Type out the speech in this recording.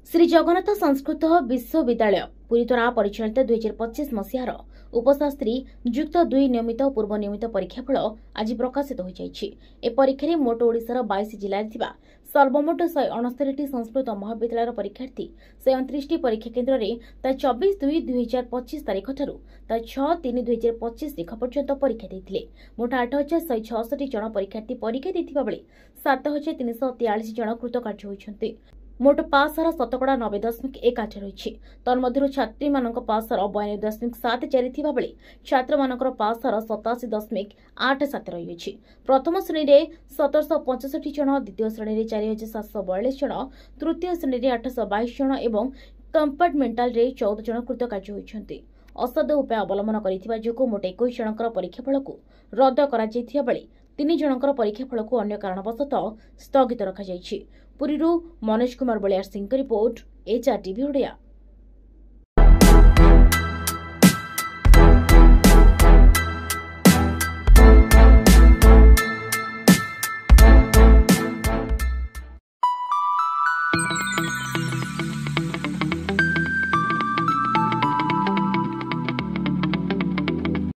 श्री जगन्नाथ संस्कृत विश्वविद्यालय पुरी द्वारा परिचालित 2025 मसीहार उपशास्त्री युक्त 2 नियमित और पूर्व नियमित परीक्षाफल आज प्रकाशित हो जाइछि। ए परीक्षा मोट ओडिशार 22 जिले सर्वमोट 169 संस्कृत महाविद्यालय परीक्षार्थी 129 परीक्षा केन्द्र में 24/2/2025 तारीख ठारू 6/3/2025 तारीख पर्यंत परीक्षा देथिले। मोट 8166 जन परीक्षार्थी परीक्षा देथिबा बेले 7343 जन कृतकार्य होइछन्ते। मोट पास हार शतकड़ा 90.18 रही। तन्मध्य छात्री मान पास हार 92.74 थिबा बेले छात्र मान पास हार 87.87 रही। प्रथम श्रेणी में 1765 जन, द्वितीय श्रेणी में 4742 जन, तृतीय श्रेणी में 822 जन एवं कंपार्टमेंटाल 14 जन कृतकार्य होइछन्ते। असद उपाय अवलंबन करिथिबा जोगु मोट 21 जनकर परीक्षाफल को रद्द करा जायथिबा बेले 3 जनकर परीक्षाफल को अन्य कारणवशतः स्थगित रखा जायछि। पुरीरू Manoj Kumar Baliyar Singh report, HR TV Odia.